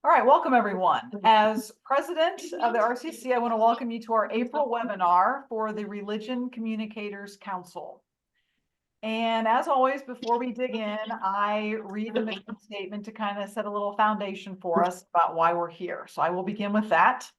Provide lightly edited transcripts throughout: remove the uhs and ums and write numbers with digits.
All right, welcome everyone. As president of the RCC, I want to welcome you to our April webinar for the Religion Communicators Council. And as always, before we dig in, I read the mission statement to kind of set a little foundation for us about why we're here. So I will begin with that.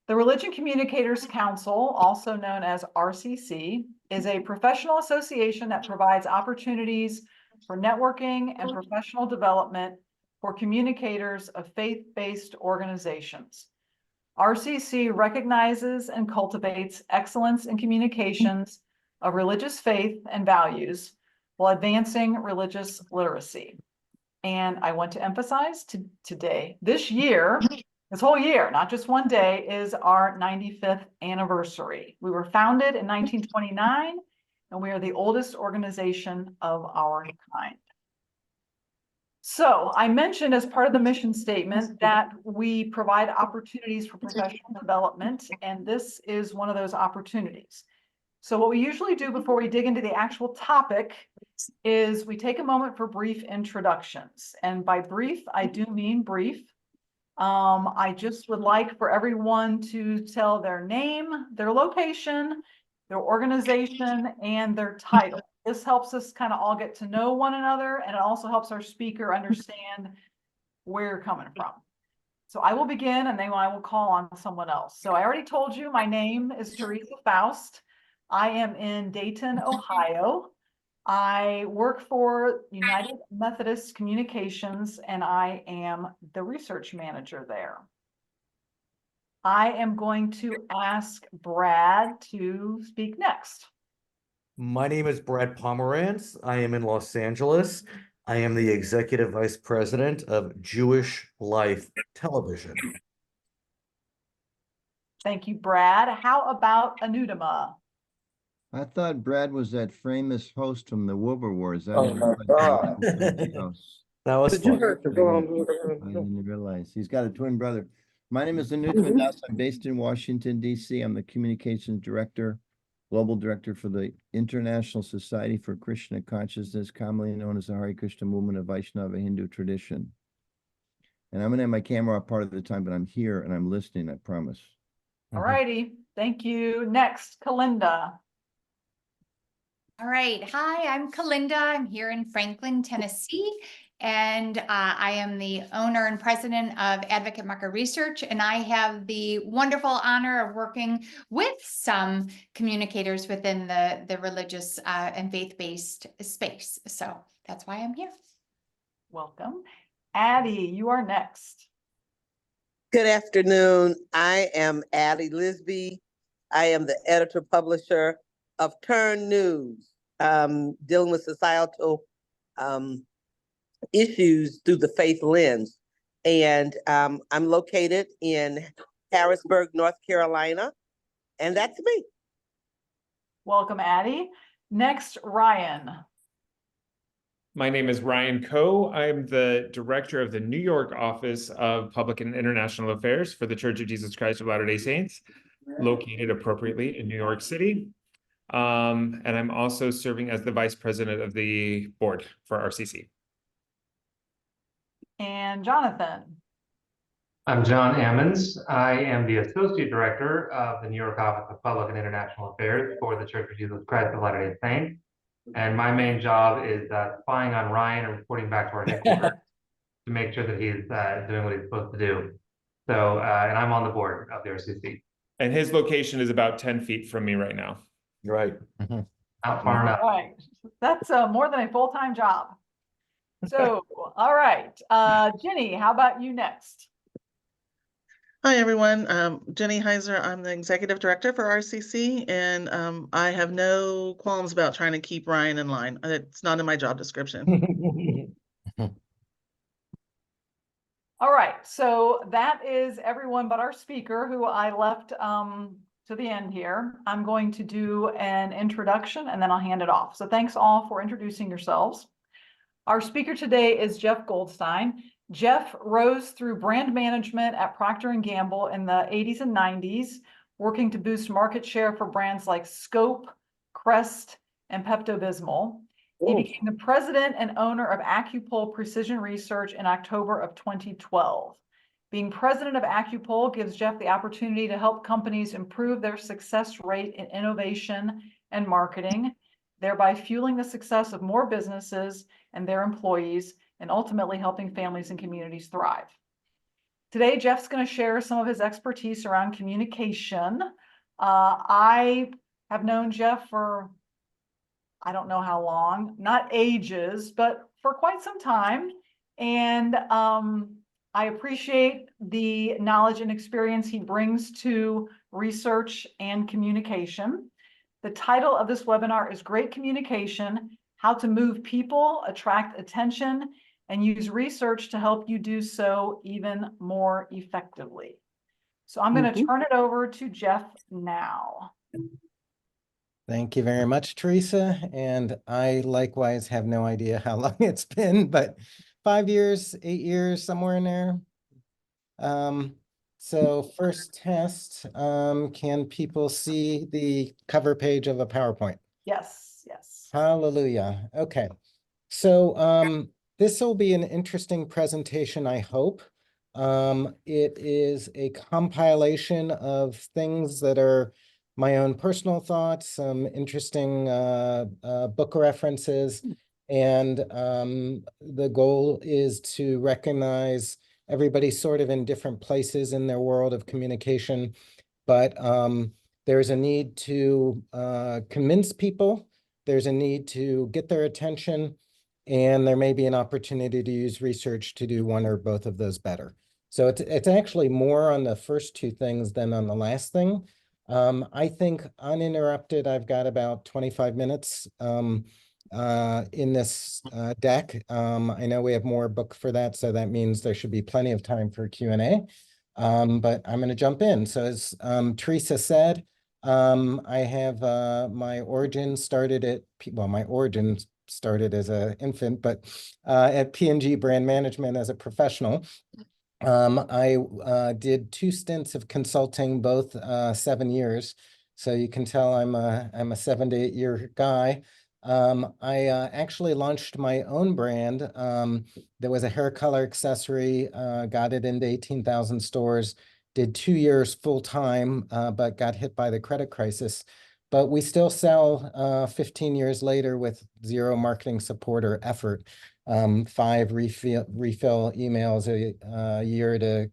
The Religion Communicators Council, also known as RCC, is a professional association that provides opportunities for networking and professional development for communicators of faith-based organizations. RCC recognizes and cultivates excellence in communications of religious faith and values while advancing religious literacy. And I want to emphasize today, this whole year, not just one day, is our 95th anniversary. We were founded in 1929, and we are the oldest organization of our kind. So I mentioned as part of the mission statement that we provide opportunities for professional development, and this is one of those opportunities. So what we usually do before we dig into the actual topic is we take a moment for brief introductions. And by brief, I do mean brief. I just would like for everyone to tell their name, their location, their organization, and their title. This helps us kind of all get to know one another, and it also helps our speaker understand where you're coming from. So I will begin, and then I will call on someone else. So I already told you my name is Teresa Faust. I am in Dayton, Ohio. I work for United Methodist Communications, and I am the research manager there. I am going to ask Brad to speak next. My name is Brad Pomerantz. I am in Los Angeles. I am the Executive Vice President of Jewish Life Television. Thank you, Brad. How about Anudama? I thought Brad was that famous host from the Wilbur Wars. Oh my God. That was fun. I didn't realize. He's got a twin brother. My name is Anudama Das. I'm based in Washington, D.C. I'm the Communications Director, Global Director for the International Society for Krishna Consciousness, commonly known as the Hare Krishna movement of Vaishnava Hindu tradition. And I'm going to have my camera off part of the time, but I'm here and I'm listening, I promise. All righty. Thank you. Next, Kalinda. All right. Hi, I'm Kalinda. I'm here in Franklin, Tennessee, and I am the owner and president of Advocate Market Research, and I have the wonderful honor of working with some communicators within the religious and faith-based space. So that's why I'm here. Welcome. Addie, you are next. Good afternoon. I am Addie Lisby. I am the editor-publisher of Turn News, dealing with societal issues through the faith lens. And I'm located in Harrisburg, North Carolina, and that's me. Welcome, Addie. Next, Ryan. My name is Ryan Coe. I'm the director of the New York office of Public and International Affairs for the Church of Jesus Christ of Latter-day Saints, located appropriately in New York City. And I'm also serving as the vice president of the board for RCC. And Jonathan. I'm John Ammons. I am the associate director of the New York Office of Public and International Affairs for the Church of Jesus Christ of Latter-day Saints. And my main job is spying on Ryan and reporting back to our headquarters to make sure that he's doing what he's supposed to do. So, and I'm on the board of the RCC. And his location is about 10 feet from me right now. Right. Not far enough. All right. That's more than a full-time job. So, all right. Jenny, how about you next? Hi, everyone. Jenny Heiser. I'm the executive director for RCC, and I have no qualms about trying to keep Ryan in line. It's not in my job description. All right. So that is everyone but our speaker, who I left to the end here. I'm going to do an introduction and then I'll hand it off. So thanks all for introducing yourselves. Our speaker today is Jeff Goldstein. Jeff rose through brand management at Procter & Gamble in the 80s and 90s, working to boost market share for brands like Scope, Crest, and Pepto-Bismol. He became the president and owner of ACUPOLL Precision Research in October of 2012. Being president of ACUPOLL gives Jeff the opportunity to help companies improve their success rate in innovation and marketing, thereby fueling the success of more businesses and their employees, and ultimately helping families and communities thrive. Today, Jeff's going to share some of his expertise around communication. I have known Jeff for, I don't know how long, not ages, but for quite some time. And I appreciate the knowledge and experience he brings to research and communication. The title of this webinar is Great Communication: How to Move People, Attract Attention, and Use Research to Help You Do So Even More Effectively. So I'm going to turn it over to Jeff now. Thank you very much, Teresa. And I likewise have no idea how long it's been, but 5 years, 8 years, somewhere in there. So first test, can people see the cover page of a PowerPoint? Yes, yes. Hallelujah. Okay. So this will be an interesting presentation, I hope. It is a compilation of things that are my own personal thoughts, some interesting book references, and the goal is to recognize everybody's sort of in different places in their world of communication, but there's a need to convince people, there's a need to get their attention, and there may be an opportunity to use research to do one or both of those better. So it's actually more on the first two things than on the last thing. I think uninterrupted, I've got about 25 minutes in this deck. I know we have more book for that, so that means there should be plenty of time for Q&A. But I'm going to jump in. So as Teresa said, I have my origins started at, well, my origins started as an infant, but at P&G Brand Management as a professional. I did 2 stints of consulting, both 7 years. So you can tell I'm a 7 to 8 year guy. I actually launched my own brand. There was a hair color accessory, got it into 18,000 stores, did 2 years full time, but got hit by the credit crisis. But we still sell 15 years later with 0 marketing support or effort. 5 refill emails a year to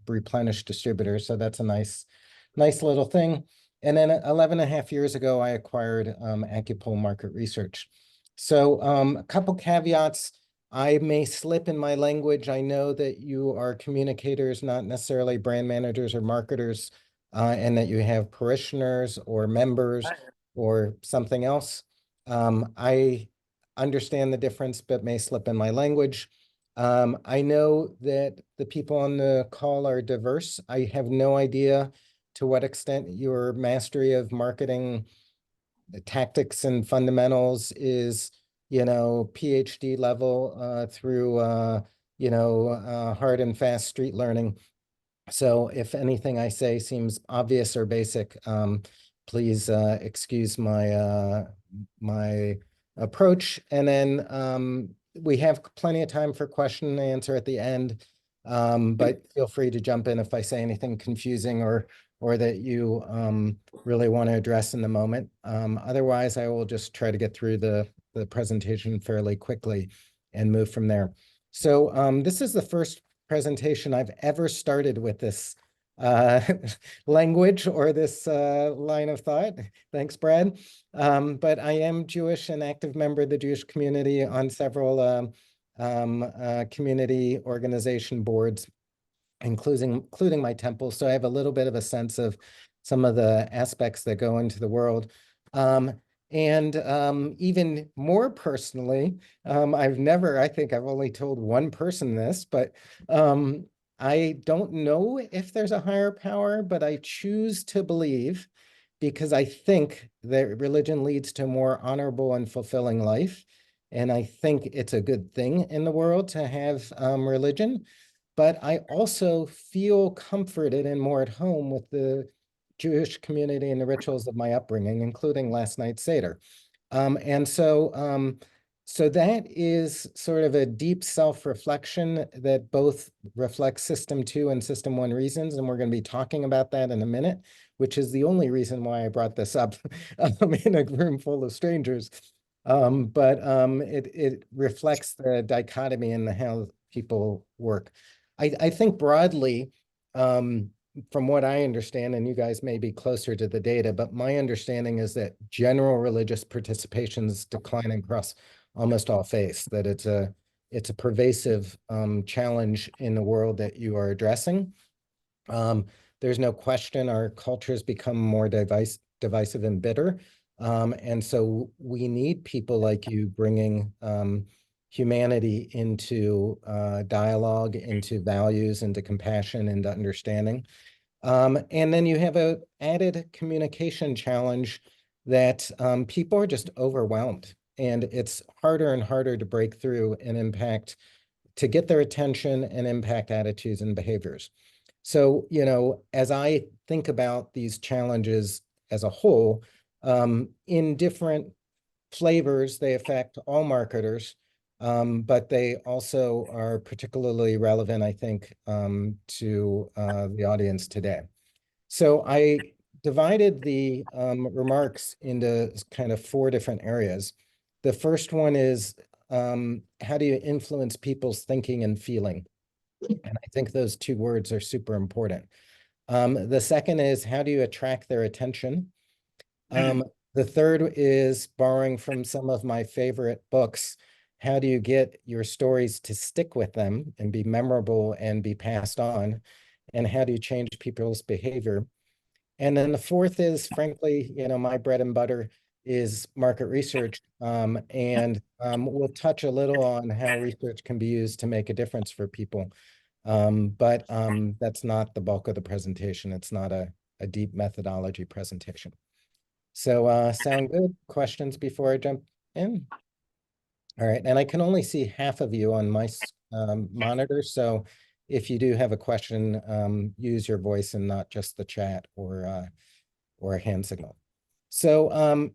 replenish distributors. So that's a nice little thing. And then 11.5 years ago, I acquired ACUPOLL Market Research. So a couple caveats. I may slip in my language. I know that you are communicators, not necessarily brand managers or marketers, and that you have parishioners or members or something else. I understand the difference, but may slip in my language. I know that the people on the call are diverse. I have no idea to what extent your mastery of marketing tactics and fundamentals is, PhD level through, hard and fast street learning. So if anything I say seems obvious or basic, please excuse my my approach. And then we have plenty of time for question and answer at the end, but feel free to jump in if I say anything confusing or that you really want to address in the moment. Otherwise, I will just try to get through the presentation fairly quickly and move from there. So this is the first presentation I've ever started with this language or this line of thought. Thanks, Brad. But I am Jewish, an active member of the Jewish community on several community organization boards, including my temple. So I have a little bit of a sense of some of the aspects that go into the world. And even more personally, I think I've only told one person this, but I don't know if there's a higher power, but I choose to believe, because I think that religion leads to a more honorable and fulfilling life. And I think it's a good thing in the world to have religion. But I also feel comforted and more at home with the Jewish community and the rituals of my upbringing, including last night's Seder. And so So that is sort of a deep self-reflection that both reflects System 2 and System 1 reasons, and we're going to be talking about that in a minute, which is the only reason why I brought this up in a room full of strangers. But it reflects the dichotomy in how people work. I think broadly, from what I understand, and you guys may be closer to the data, but my understanding is that general religious participation is declining across almost all faiths, that it's a pervasive challenge in the world that you are addressing. There's no question our cultures become more divisive and bitter. And so we need people like you bringing humanity into dialogue, into values, into compassion, into understanding. And then you have a added communication challenge that people are just overwhelmed, and it's harder and harder to break through and impact, to get their attention and impact attitudes and behaviors. So, as I think about these challenges as a whole, in different flavors, they affect all marketers, but they also are particularly relevant, I think, to the audience today. So I divided the remarks into kind of 4 different areas. The first one is, how do you influence people's thinking and feeling? And I think those 2 words are super important. The second is, how do you attract their attention? The third is, borrowing from some of my favorite books, how do you get your stories to stick with them and be memorable and be passed on? And how do you change people's behavior? And then the fourth is, frankly, my bread and butter is market research. And we'll touch a little on how research can be used to make a difference for people. But that's not the bulk of the presentation. It's not a deep methodology presentation. So sound good? Questions before I jump in? All right, and I can only see half of you on my monitor. So if you do have a question, use your voice and not just the chat or a hand signal. So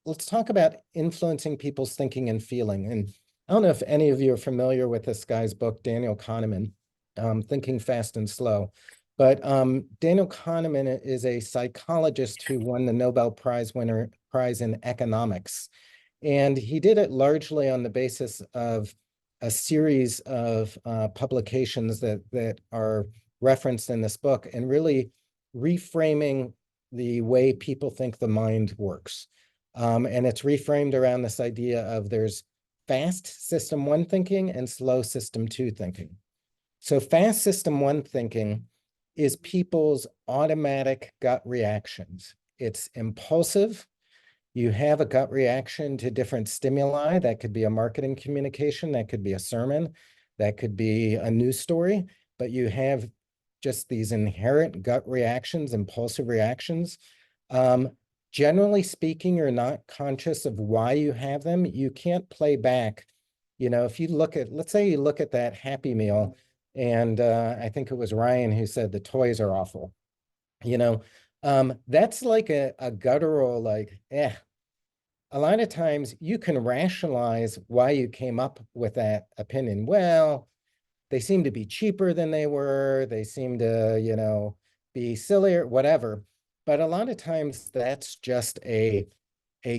let's talk about influencing people's thinking and feeling. And I don't know if any of you are familiar with this guy's book, Daniel Kahneman, Thinking Fast and Slow. But Daniel Kahneman is a psychologist who won the Nobel Prize in economics. And he did it largely on the basis of a series of publications that are referenced in this book, and really reframing the way people think the mind works. And it's reframed around this idea of there's fast system 1 thinking and slow system 2 thinking. So fast system 1 thinking is people's automatic gut reactions. It's impulsive. You have a gut reaction to different stimuli. That could be a marketing communication, that could be a sermon, that could be a news story, but you have just these inherent gut reactions, impulsive reactions. Generally speaking, you're not conscious of why you have them. You can't play back. If you look at, let's say you look at that Happy Meal, and I think it was Ryan who said the toys are awful. That's like a guttural, like, a lot of times you can rationalize why you came up with that opinion. Well, they seem to be cheaper than they were. They seem to, be sillier, whatever. But a lot of times that's just a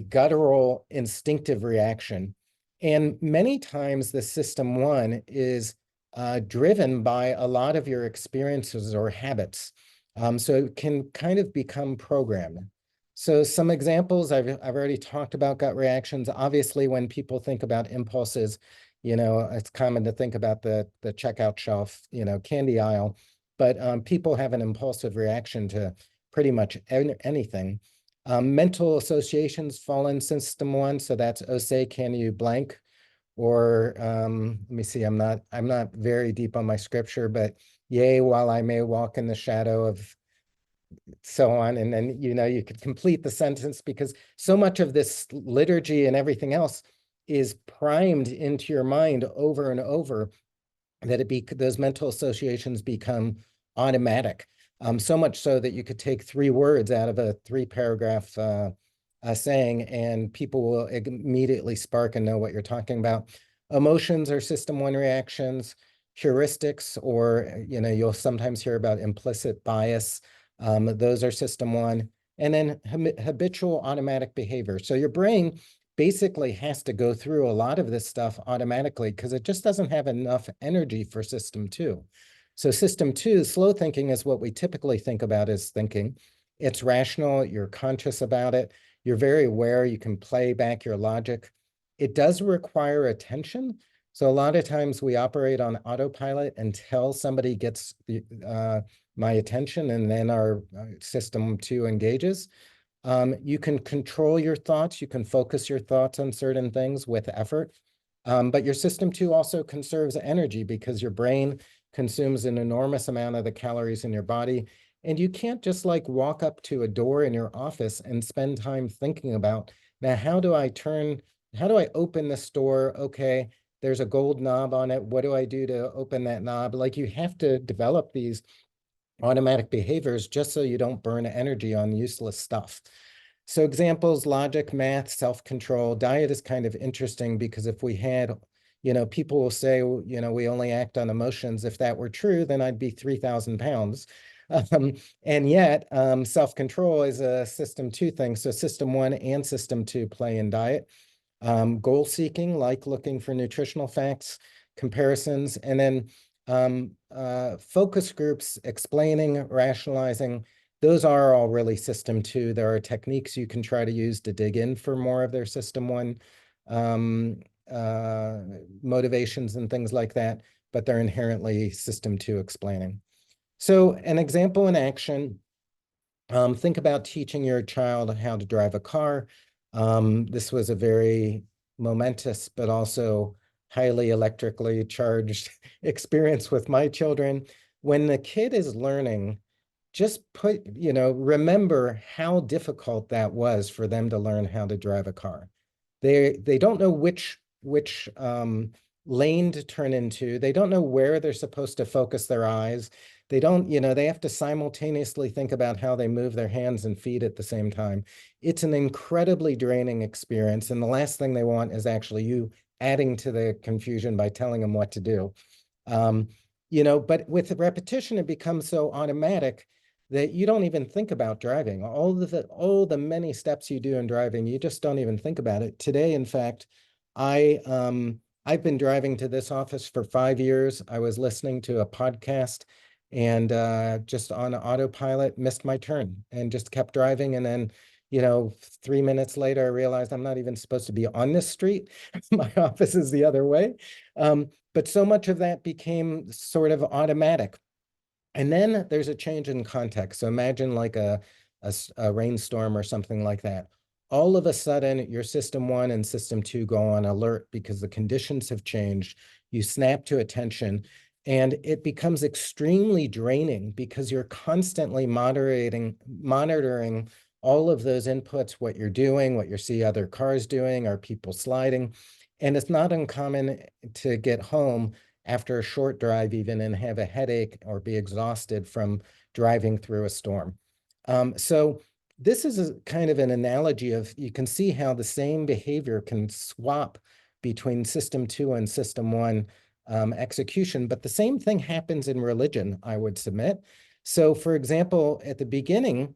guttural instinctive reaction. And many times the system 1 is driven by a lot of your experiences or habits. So it can kind of become programmed. So some examples, I've already talked about gut reactions. Obviously, when people think about impulses, it's common to think about the checkout shelf, candy aisle, but people have an impulsive reaction to pretty much anything. Mental associations fall in system 1, so that's, oh, say, can you blank? Or let me see, I'm not very deep on my scripture, but yea, while I may walk in the shadow of so on. And then, you could complete the sentence, because so much of this liturgy and everything else is primed into your mind over and over, that those mental associations become automatic. So much so that you could take 3 words out of a 3-paragraph saying, and people will immediately spark and know what you're talking about. Emotions are system one reactions. Heuristics, or you'll sometimes hear about implicit bias. Those are system one. And then habitual automatic behavior. So your brain basically has to go through a lot of this stuff automatically because it just doesn't have enough energy for system two. So system two, slow thinking, is what we typically think about as thinking. It's rational, you're conscious about it, you're very aware, you can play back your logic. It does require attention. So a lot of times we operate on autopilot until somebody gets my attention, and then our system two engages. You can control your thoughts. You can focus your thoughts on certain things with effort. But your system two also conserves energy because your brain consumes an enormous amount of the calories in your body. And you can't just like walk up to a door in your office and spend time thinking about, now, how do I open this door? Okay, there's a gold knob on it. What do I do to open that knob? Like, you have to develop these automatic behaviors just so you don't burn energy on useless stuff. So examples: logic, math, self-control. Diet is kind of interesting because if we had, people will say, we only act on emotions. If that were true, then I'd be 3,000 pounds. And yet self-control is a system two thing. So system one and system two play in diet. Goal seeking, like looking for nutritional facts, comparisons, and then focus groups, explaining, rationalizing. Those are all really system two. There are techniques you can try to use to dig in for more of their system one motivations and things like that, but they're inherently system two explaining. So an example in action, think about teaching your child how to drive a car. This was a very momentous, but also highly electrically charged experience with my children. When the kid is learning, just remember how difficult that was for them to learn how to drive a car. They don't know which lane to turn into. They don't know where they're supposed to focus their eyes. They don't, they have to simultaneously think about how they move their hands and feet at the same time. It's an incredibly draining experience. And the last thing they want is actually you adding to the confusion by telling them what to do. But with repetition, it becomes so automatic that you don't even think about driving. All the many steps you do in driving, you just don't even think about it. Today, in fact, I've been driving to this office for 5 years. I was listening to a podcast and just on autopilot missed my turn and just kept driving. And then, 3 minutes later, I realized I'm not even supposed to be on this street. My office is the other way. But so much of that became sort of automatic. And then there's a change in context. So imagine like a rainstorm or something like that. All of a sudden, your system one and system two go on alert because the conditions have changed. You snap to attention, and it becomes extremely draining because you're constantly monitoring all of those inputs, what you're doing, what you see other cars doing, are people sliding. And it's not uncommon to get home after a short drive even and have a headache or be exhausted from driving through a storm. So this is a kind of an analogy of, you can see how the same behavior can swap between system two and system one execution, but the same thing happens in religion, I would submit. So for example, at the beginning,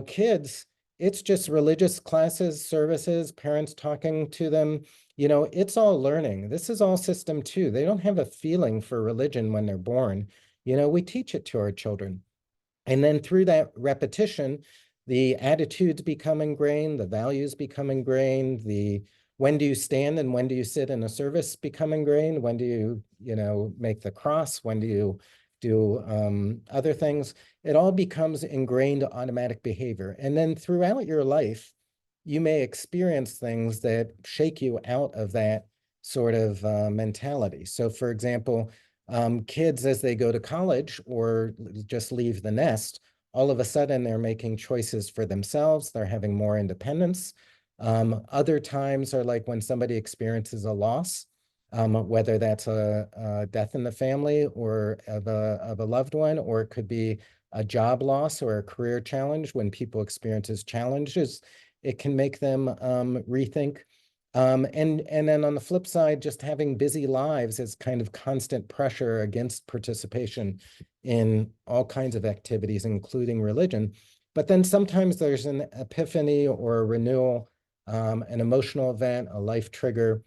kids, it's just religious classes, services, parents talking to them, it's all learning. This is all system two. They don't have a feeling for religion when they're born. We teach it to our children. And then through that repetition, the attitudes become ingrained, the values become ingrained, the when do you stand and when do you sit in a service become ingrained, when do you, make the cross, when do you do other things. It all becomes ingrained automatic behavior. And then throughout your life, you may experience things that shake you out of that sort of mentality. So for example, kids, as they go to college or just leave the nest, all of a sudden they're making choices for themselves. They're having more independence. Other times are like when somebody experiences a loss, whether that's a death in the family or of a loved one, or it could be a job loss or a career challenge when people experiences challenges it can make them rethink. And then on the flip side, just having busy lives is kind of constant pressure against participation in all kinds of activities, including religion. But then sometimes there's an epiphany or a renewal, an emotional event, a life trigger,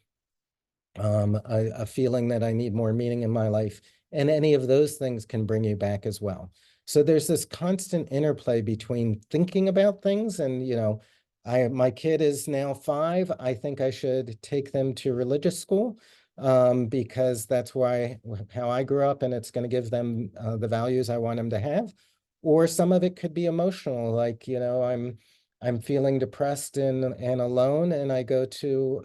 a feeling that I need more meaning in my life. And any of those things can bring you back as well. So there's this constant interplay between thinking about things and, my kid is now 5. I think I should take them to religious school because that's how I grew up, and it's going to give them the values I want them to have. Or some of it could be emotional, like, I'm feeling depressed and alone, and I go to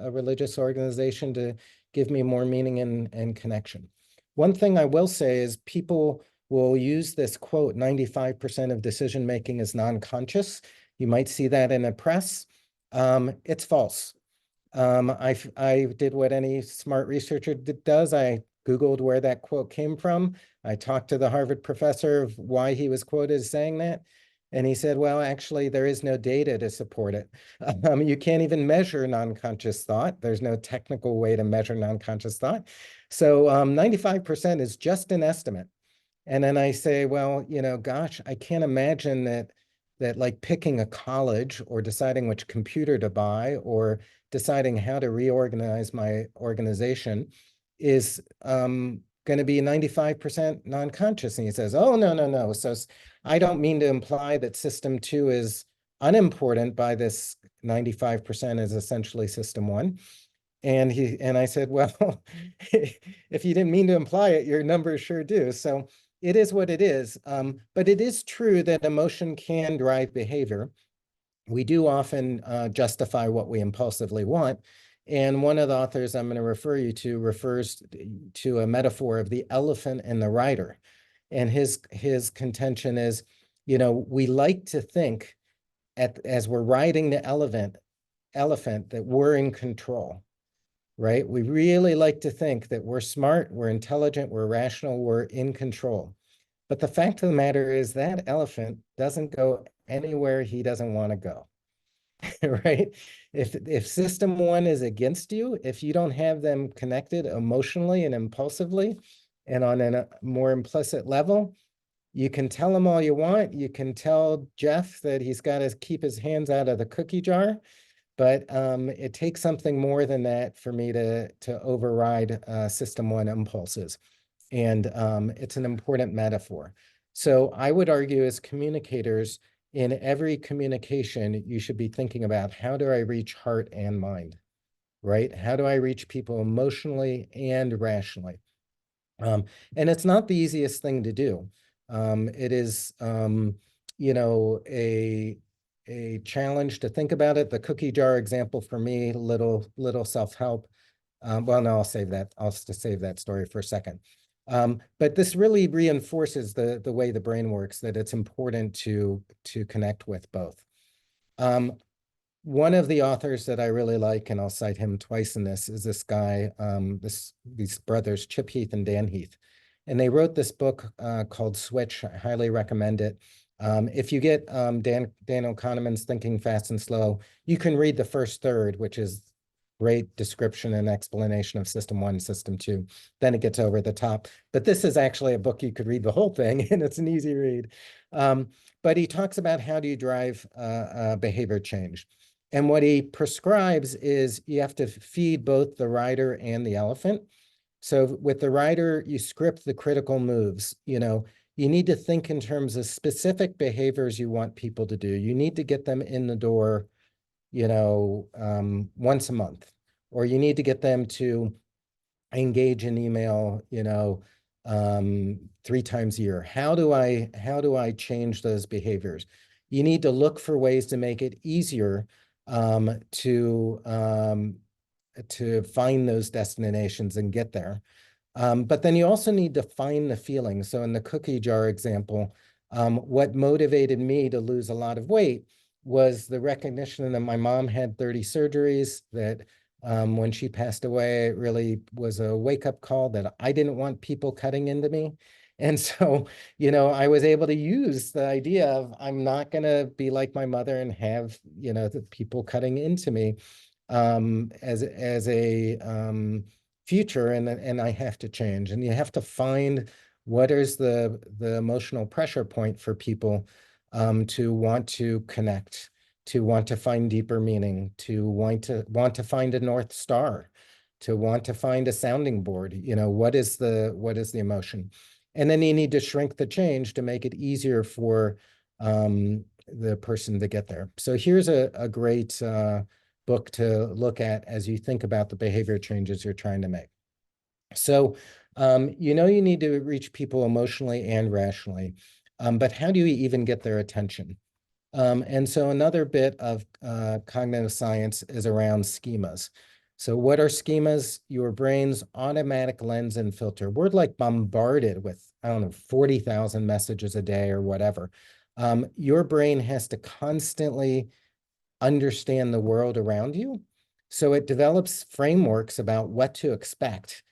a religious organization to give me more meaning and connection. One thing I will say is people will use this quote, 95% of decision making is non-conscious. You might see that in the press. It's false. I did what any smart researcher does. I Googled where that quote came from. I talked to the Harvard professor of why he was quoted as saying that. And he said, well, actually, there is no data to support it. You can't even measure non-conscious thought. There's no technical way to measure non-conscious thought. So 95% is just an estimate. And then I say, well, gosh, I can't imagine that like picking a college or deciding which computer to buy or deciding how to reorganize my organization is going to be 95% non-conscious. And he says, oh, no. So I don't mean to imply that system 2 is unimportant by this 95% is essentially system 1. And I said, well, if you didn't mean to imply it, your numbers sure do. So it is what it is. But it is true that emotion can drive behavior. We do often justify what we impulsively want. And one of the authors I'm going to refer you to refers to a metaphor of the elephant and the rider. And his contention is, we like to think as we're riding the elephant that we're in control. Right? We really like to think that we're smart, we're intelligent, we're rational, we're in control. But the fact of the matter is that elephant doesn't go anywhere he doesn't want to go. Right? If system 1 is against you, if you don't have them connected emotionally and impulsively and on a more implicit level, you can tell him all you want. You can tell Jeff that he's got to keep his hands out of the cookie jar. But it takes something more than that for me to override system 1 impulses. And it's an important metaphor. So I would argue as communicators, in every communication, you should be thinking about how do I reach heart and mind, right? How do I reach people emotionally and rationally? And it's not the easiest thing to do. It is, a challenge to think about it. The cookie jar example for me, little self-help. Well, no, I'll save that. I'll save that story for a second. But this really reinforces the way the brain works, that it's important to connect with both. One of the authors that I really like, and I'll cite him twice in this, is this guy, these brothers, Chip Heath and Dan Heath. And they wrote this book called Switch. I highly recommend it. If you get Daniel Kahneman's Thinking Fast and Slow, you can read the first third, which is great description and explanation of system 1, system 2. Then it gets over the top. But this is actually a book you could read the whole thing, and it's an easy read. But he talks about how do you drive behavior change. And what he prescribes is you have to feed both the rider and the elephant. So with the rider, you script the critical moves. You need to think in terms of specific behaviors you want people to do. You need to get them in the door, once a month, or you need to get them to engage in email, 3 times a year. How do I change those behaviors? You need to look for ways to make it easier to find those destinations and get there. But then you also need to find the feeling. So in the cookie jar example, what motivated me to lose a lot of weight was the recognition that my mom had 30 surgeries, that when she passed away, it really was a wake-up call that I didn't want people cutting into me. And so, you know, I was able to use the idea of I'm not going to be like my mother and have, you know, the people cutting into me as a future, and I have to change. And you have to find what is the emotional pressure point for people to want to connect, to want to find deeper meaning, to want to find a North Star, to want to find a sounding board. You know, what is the emotion? And then you need to shrink the change to make it easier for the person to get there. So here's a great book to look at as you think about the behavior changes you're trying to make. So, you know, you need to reach people emotionally and rationally, but how do you even get their attention? And so another bit of cognitive science is around schemas. So what are schemas? Your brain's automatic lens and filter. We're like bombarded with, I don't know, 40,000 messages a day or whatever. Your brain has to constantly understand the world around you. So it develops frameworks about what to expect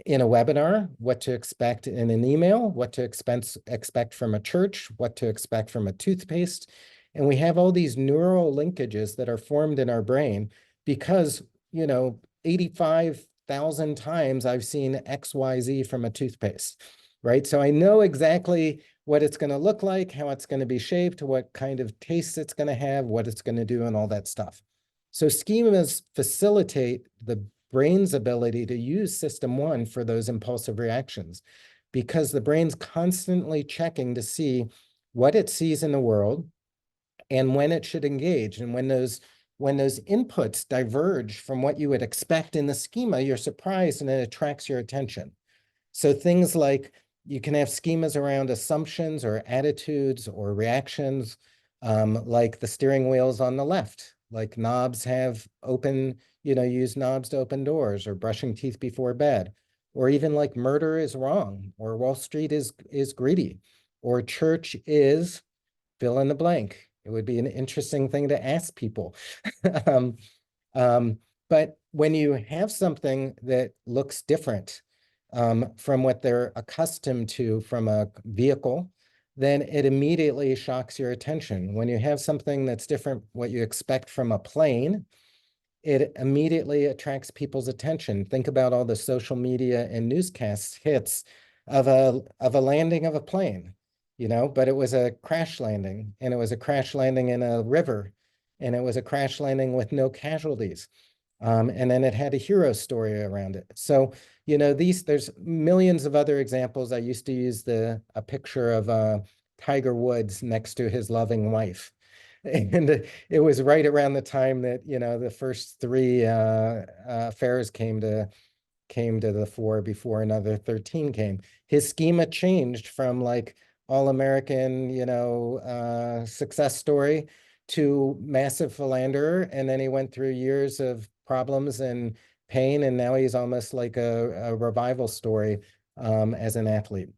in a webinar, what to expect in an email, what to expect from a church, what to expect from a toothpaste. And we have all these neural linkages that are formed in our brain because, you know, 85,000 times I've seen XYZ from a toothpaste, right? So I know exactly what it's going to look like, how it's going to be shaped, what kind of taste it's going to have, what it's going to do, and all that stuff. So schemas facilitate the brain's ability to use system one for those impulsive reactions, because the brain's constantly checking to see what it sees in the world and when it should engage. And when those inputs diverge from what you would expect in the schema, you're surprised and it attracts your attention. So things like you can have schemas around assumptions or attitudes or reactions, like the steering wheels on the left, like knobs have open, you know, use knobs to open doors, or brushing teeth before bed, or even like murder is wrong, or Wall Street is greedy, or church is fill in the blank. It would be an interesting thing to ask people. um, but when you have something that looks different from what they're accustomed to from a vehicle, then it immediately shocks your attention. When you have something that's different, what you expect from a plane, it immediately attracts people's attention. Think about all the social media and newscast hits of a landing of a plane, you know, but it was a crash landing, and it was a crash landing in a river, and it was a crash landing with no casualties. And then it had a hero story around it. So, you know, there's millions of other examples. I used to use a picture of Tiger Woods next to his loving wife. And it was right around the time that, you know, the first three affairs came to the fore before another 13 came. His schema changed from like all-American, you know, success story to massive philanderer. And then he went through years of problems and pain, and now he's almost like a revival story as an athlete.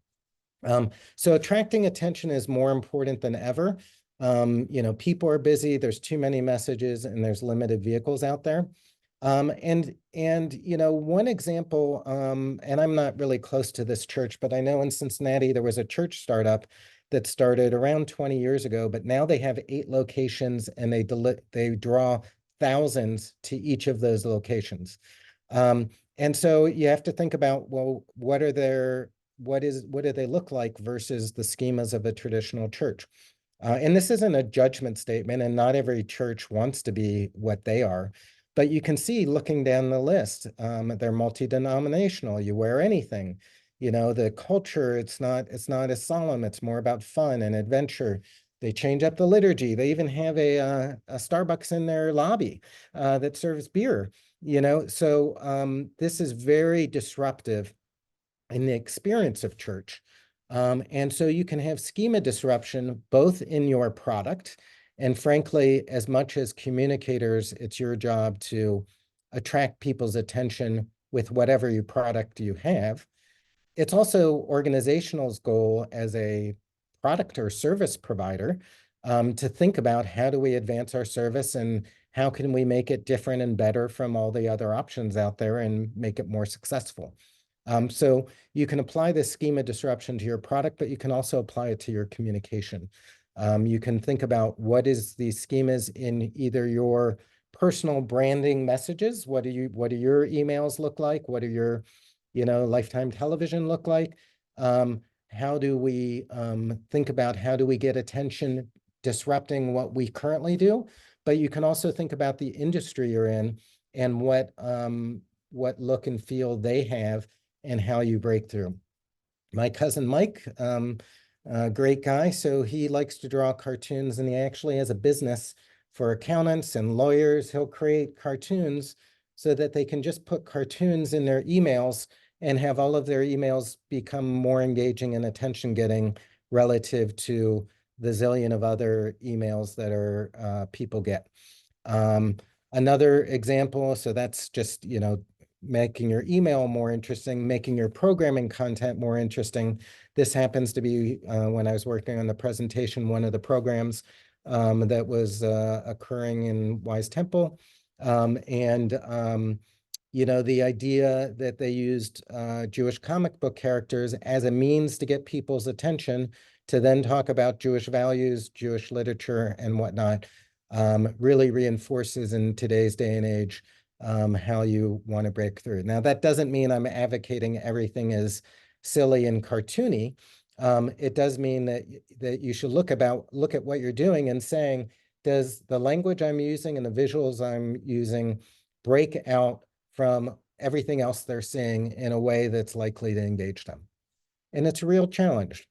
So attracting attention is more important than ever. You know, people are busy, there's too many messages, and there's limited vehicles out there. And you know, one example, and I'm not really close to this church, but I know in Cincinnati there was a church startup that started around 20 years ago, but now they have 8 locations, and they draw thousands to each of those locations. And so you have to think about, well, what do they look like versus the schemas of a traditional church? And this isn't a judgment statement, and not every church wants to be what they are. But you can see looking down the list, they're multi-denominational. You wear anything. You know, the culture, it's not as solemn. It's more about fun and adventure. They change up the liturgy. They even have a Starbucks in their lobby that serves beer. You know, so this is very disruptive in the experience of church. And so you can have schema disruption both in your product, and frankly, as much as communicators, it's your job to attract people's attention with whatever your product you have. It's also organizational's goal as a product or service provider to think about how do we advance our service and how can we make it different and better from all the other options out there and make it more successful. So you can apply this schema disruption to your product, but you can also apply it to your communication. You can think about what is these schemas in either your personal branding messages. What do your emails look like? What do your, lifetime television look like? How do we think about how do we get attention disrupting what we currently do? But you can also think about the industry you're in and what look and feel they have and how you break through. My cousin Mike, a great guy, so he likes to draw cartoons, and he actually has a business for accountants and lawyers. He'll create cartoons so that they can just put cartoons in their emails and have all of their emails become more engaging and attention-getting relative to the zillion of other emails that people get. Another example, so that's just, making your email more interesting, making your programming content more interesting. This happens to be, when I was working on the presentation, one of the programs that was occurring in Wise Temple. The idea that they used Jewish comic book characters as a means to get people's attention to then talk about Jewish values, Jewish literature, and whatnot, really reinforces in today's day and age how you want to break through. Now, that doesn't mean I'm advocating everything is silly and cartoony. It does mean that you should look at what you're doing and saying, does the language I'm using and the visuals I'm using break out from everything else they're seeing in a way that's likely to engage them? And it's a real challenge.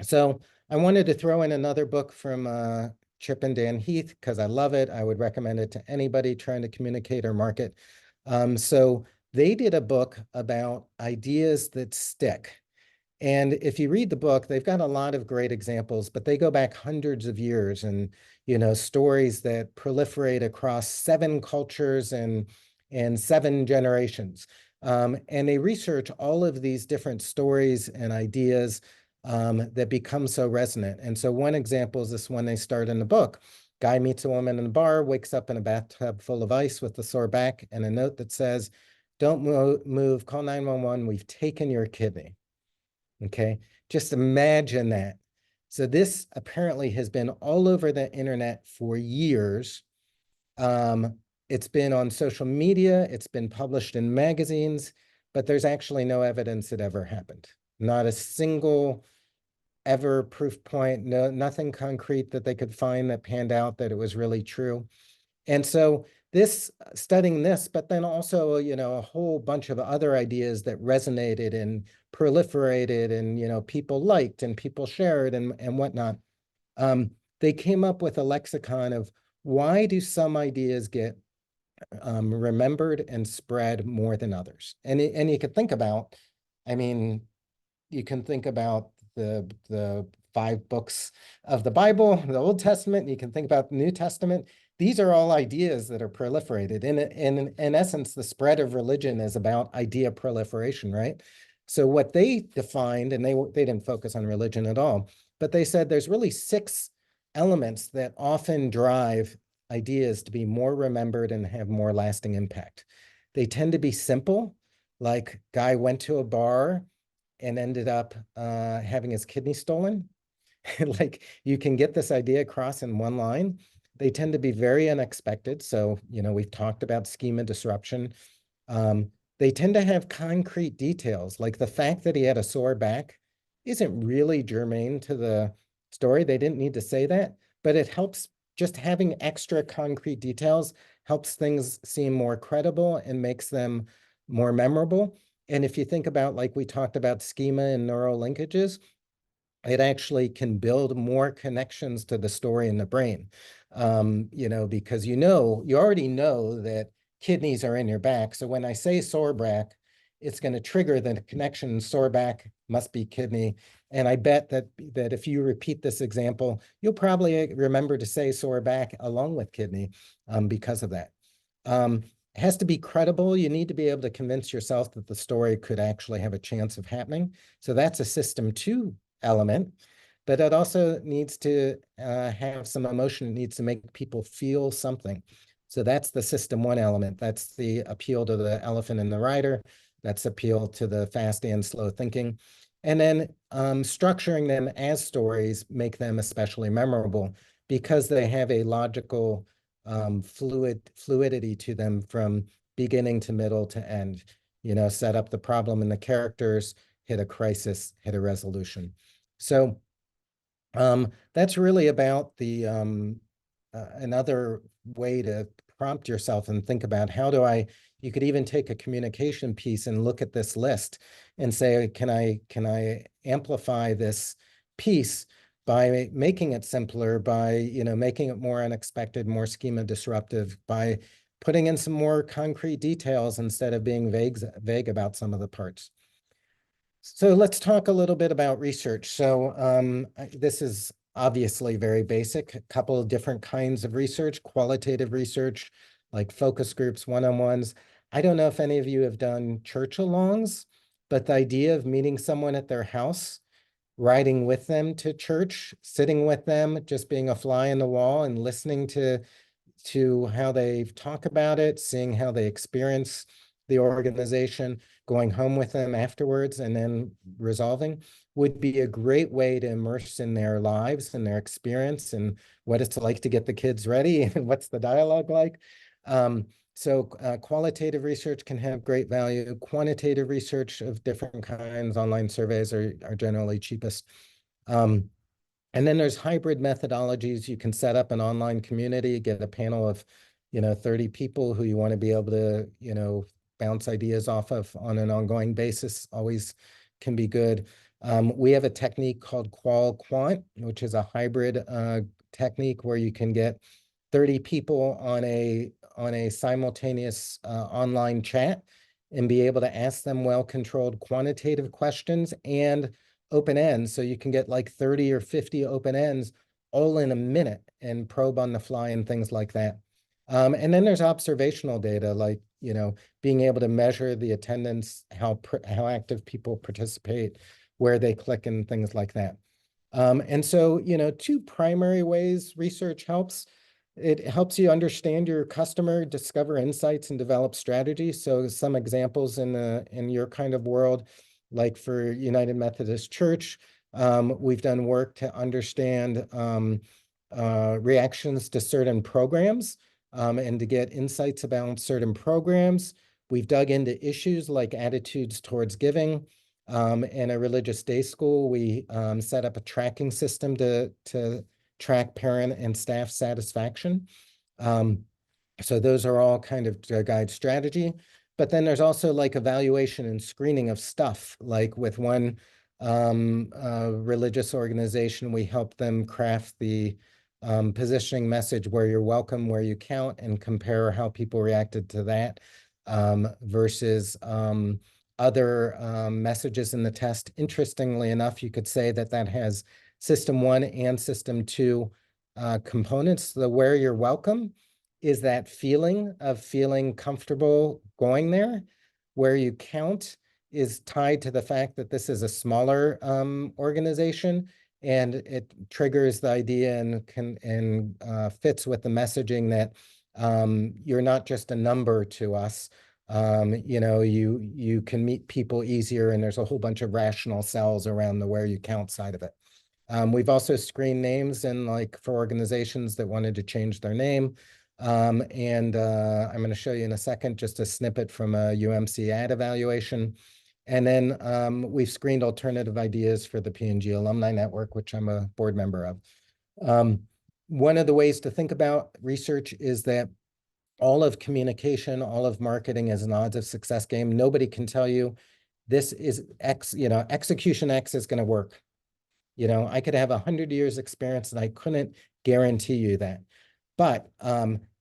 So I wanted to throw in another book from Chip and Dan Heath because I love it. I would recommend it to anybody trying to communicate or market. So they did a book about ideas that stick. And if you read the book, they've got a lot of great examples, but they go back hundreds of years and, stories that proliferate across 7 cultures and 7 generations. And they research all of these different stories and ideas that become so resonant. And so one example is this one they start in the book. Guy meets a woman in a bar, wakes up in a bathtub full of ice with a sore back and a note that says, "Don't move, call 911, we've taken your kidney." Okay, just imagine that. So this apparently has been all over the internet for years. It's been on social media, it's been published in magazines, but there's actually no evidence it ever happened. Not a single ever proof point, nothing concrete that they could find that panned out that it was really true. And so studying this, but then also, a whole bunch of other ideas that resonated and proliferated and, people liked and people shared and whatnot. They came up with a lexicon of why do some ideas get remembered and spread more than others? And you could think about, you can think about the 5 books of the Bible, the Old Testament, and you can think about the New Testament. These are all ideas that are proliferated. In essence, the spread of religion is about idea proliferation, right? So what they defined, and they didn't focus on religion at all, but they said there's really 6 elements that often drive ideas to be more remembered and have more lasting impact. They tend to be simple, like guy went to a bar and ended up having his kidney stolen. Like you can get this idea across in one line. They tend to be very unexpected. So, we've talked about schema disruption. They tend to have concrete details, like the fact that he had a sore back isn't really germane to the story. They didn't need to say that, but it helps. Just having extra concrete details helps things seem more credible and makes them more memorable. And if you think about, like we talked about schema and neural linkages, it actually can build more connections to the story in the brain. Because you already know that kidneys are in your back. So when I say sore back, it's going to trigger the connection. Sore back must be kidney. And I bet that if you repeat this example, you'll probably remember to say sore back along with kidney because of that. It has to be credible. You need to be able to convince yourself that the story could actually have a chance of happening. So that's a system 2 element, but it also needs to have some emotion. It needs to make people feel something. So that's the system 1 element. That's the appeal to the elephant and the rider. That's appeal to the fast and slow thinking. And then structuring them as stories make them especially memorable because they have a logical fluidity to them from beginning to middle to end. You know, set up the problem in the characters, hit a crisis, hit a resolution. So that's really about the another way to prompt yourself and think about how do I, you could even take a communication piece and look at this list and say, can I amplify this piece by making it simpler, by, you know, making it more unexpected, more schema disruptive, by putting in some more concrete details instead of being vague about some of the parts. So let's talk a little bit about research. So this is obviously very basic, a couple of different kinds of research, qualitative research, like focus groups, one-on-ones. I don't know if any of you have done church alongs, but the idea of meeting someone at their house, riding with them to church, sitting with them, just being a fly in the wall and listening to how they talk about it, seeing how they experience the organization, going home with them afterwards, and then resolving would be a great way to immerse in their lives and their experience and what it's like to get the kids ready and what's the dialogue like. So qualitative research can have great value. Quantitative research of different kinds, online surveys are generally cheapest. And then there's hybrid methodologies. You can set up an online community, get a panel of, 30 people who you want to be able to, bounce ideas off of on an ongoing basis, always can be good. We have a technique called qual-quant, which is a hybrid technique where you can get 30 people on a simultaneous online chat and be able to ask them well-controlled quantitative questions and open ends. So you can get like 30 or 50 open ends all in a minute and probe on the fly and things like that. And then there's observational data, like, being able to measure the attendance, how active people participate, where they click and things like that. And so, two primary ways research helps. It helps you understand your customer, discover insights, and develop strategies. So some examples in your kind of world, like for United Methodist Church, we've done work to understand reactions to certain programs and to get insights about certain programs. We've dug into issues like attitudes towards giving. In a religious day school, we set up a tracking system to track parent and staff satisfaction. So those are all kind of guide strategy. But then there's also like evaluation and screening of stuff. Like with one religious organization, we help them craft the positioning message where you're welcome, where you count, and compare how people reacted to that versus other messages in the test. Interestingly enough, you could say that has system 1 and system 2 components. The where you're welcome is that feeling of feeling comfortable going there. Where you count is tied to the fact that this is a smaller organization, and it triggers the idea and fits with the messaging that you're not just a number to us. You can meet people easier, and there's a whole bunch of rational cells around the where you count side of it. We've also screened names and like for organizations that wanted to change their name. I'm going to show you in a second just a snippet from a UMC ad evaluation. And then we've screened alternative ideas for the P&G Alumni Network, which I'm a board member of. One of the ways to think about research is that all of communication, all of marketing is an odds of success game. Nobody can tell you this is X, execution X is going to work. I could have 100 years experience and I couldn't guarantee you that. But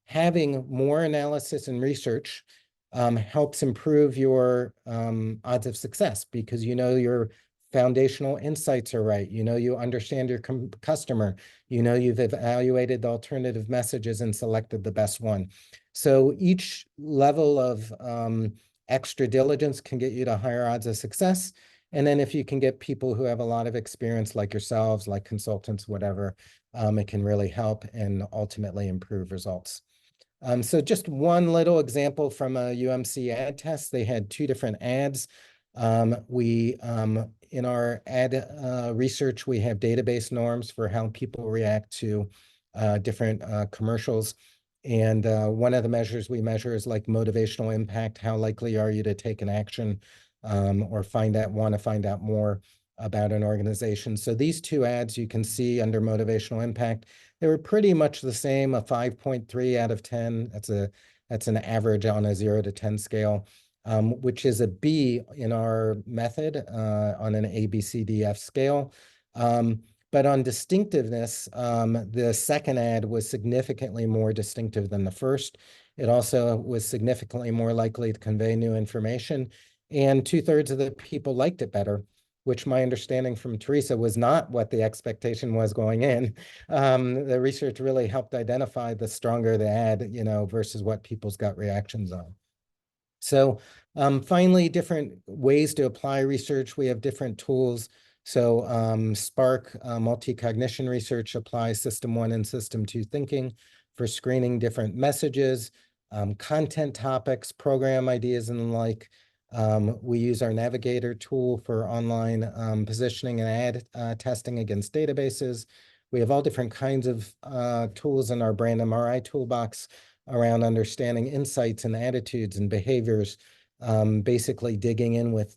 having more analysis and research helps improve your odds of success because your foundational insights are right. You understand your customer. You've evaluated the alternative messages and selected the best one. So each level of extra diligence can get you to higher odds of success. And then if you can get people who have a lot of experience like yourselves, like consultants, whatever, it can really help and ultimately improve results. So just one little example from a UMC ad test. They had two different ads. In our ad research, we have database norms for how people react to different commercials. And one of the measures we measure is like motivational impact. How likely are you to take an action or want to find out more about an organization? So these two ads you can see under motivational impact, they were pretty much the same, a 5.3 out of 10. That's an average on a 0 to 10 scale, which is a B in our method on an ABCDF scale. But on distinctiveness, the second ad was significantly more distinctive than the first. It also was significantly more likely to convey new information, and 2/3 of the people liked it better, which my understanding from Teresa was not what the expectation was going in. The research really helped identify the stronger the ad, versus what people's gut reactions are. So finally, different ways to apply research. We have different tools. So Spark multi-cognition research applies System 1 and System 2 thinking for screening different messages, content topics, program ideas, and the like. We use our Navigator tool for online positioning and ad testing against databases. We have all different kinds of tools in our brand MRI toolbox around understanding insights and attitudes and behaviors, basically digging in with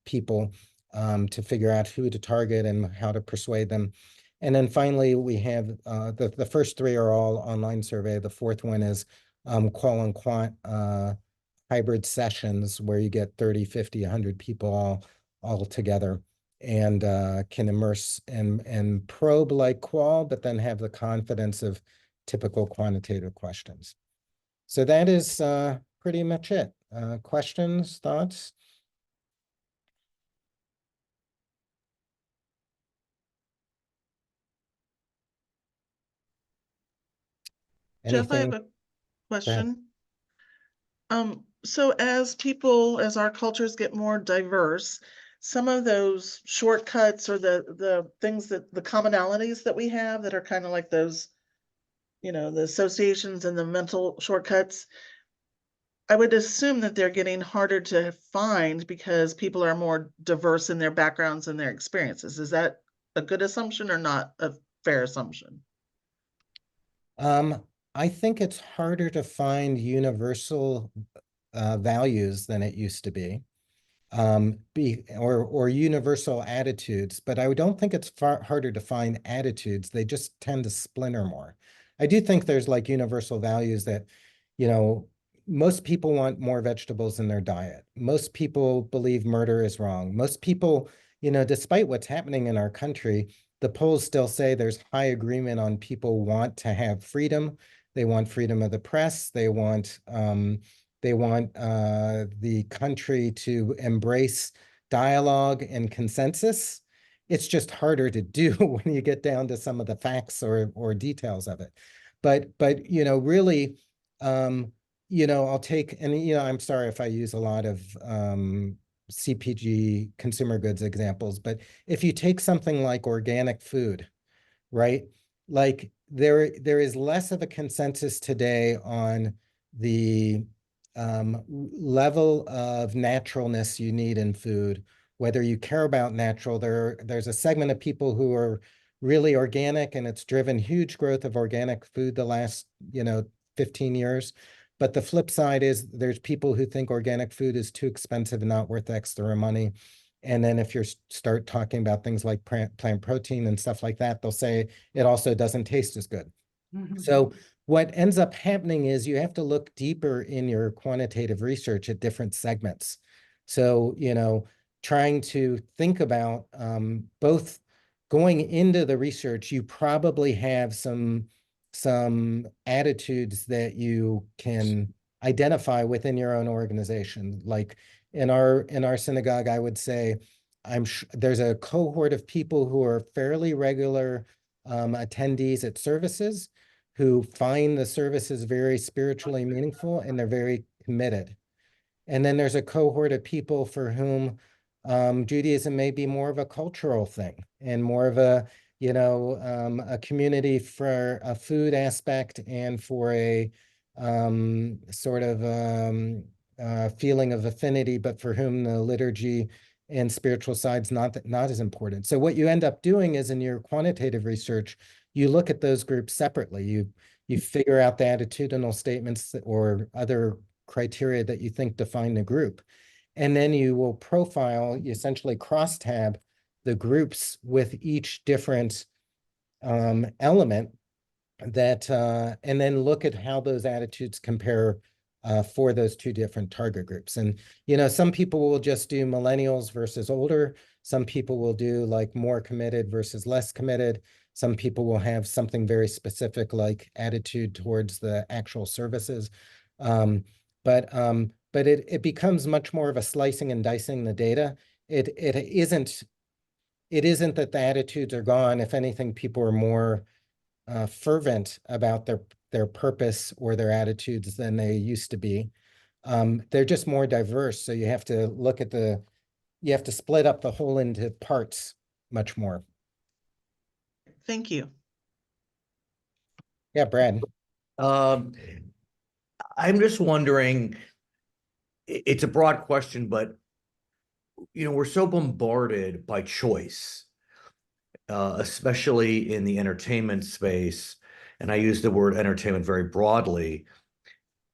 people to figure out who to target and how to persuade them. And then finally, we have the first three are all online survey. The fourth one is qual and quant hybrid sessions where you get 30, 50, 100 people all together and can immerse and probe like qual, but then have the confidence of typical quantitative questions. So that is pretty much it. Questions, thoughts? Jeff, I have Anything? a question. So as our cultures get more diverse, some of those shortcuts or the things the commonalities that we have that are kind of like those, the associations and the mental shortcuts, I would assume that they're getting harder to find because people are more diverse in their backgrounds and their experiences. Is that a good assumption or not a fair assumption? I think it's harder to find universal values than it used to be. Or universal attitudes, but I don't think it's far harder to find attitudes. They just tend to splinter more. I do think there's like universal values that, most people want more vegetables in their diet. Most people believe murder is wrong. Most people, despite what's happening in our country, the polls still say there's high agreement on people want to have freedom. They want freedom of the press. They want the country to embrace dialogue and consensus. It's just harder to do when you get down to some of the facts or details of it. But really, I'll take, and I'm sorry if I use a lot of CPG consumer goods examples, but if you take something like organic food, right? Like there is less of a consensus today on the level of naturalness you need in food, whether you care about natural. There's a segment of people who are really organic, and it's driven huge growth of organic food the last 15 years. But the flip side is there's people who think organic food is too expensive and not worth extra money. And then if you start talking about things like plant protein and stuff like that, they'll say it also doesn't taste as good. So what ends up happening is you have to look deeper in your quantitative research at different segments. So, trying to think about both going into the research, you probably have some attitudes that you can identify within your own organization. Like in our synagogue, I would say there's a cohort of people who are fairly regular attendees at services who find the services very spiritually meaningful and they're very committed. And then there's a cohort of people for whom Judaism may be more of a cultural thing and more of a community for a food aspect and for a sort of feeling of affinity, but for whom the liturgy and spiritual side's not as important. So what you end up doing is in your quantitative research, you look at those groups separately. You figure out the attitudinal statements or other criteria that you think define the group. And then you will profile, you essentially crosstab the groups with each different element that, and then look at how those attitudes compare for those two different target groups. And, you know, some people will just do millennials versus older. Some people will do like more committed versus less committed. Some people will have something very specific like attitude towards the actual services. But it becomes much more of a slicing and dicing the data. It isn't that the attitudes are gone. If anything, people are more fervent about their purpose or their attitudes than they used to be. They're just more diverse. So you have to look at you have to split up the whole into parts much more. Thank you. Yeah, Brad. I'm just wondering, it's a broad question, but you know, we're so bombarded by choice, especially in the entertainment space. And I use the word entertainment very broadly.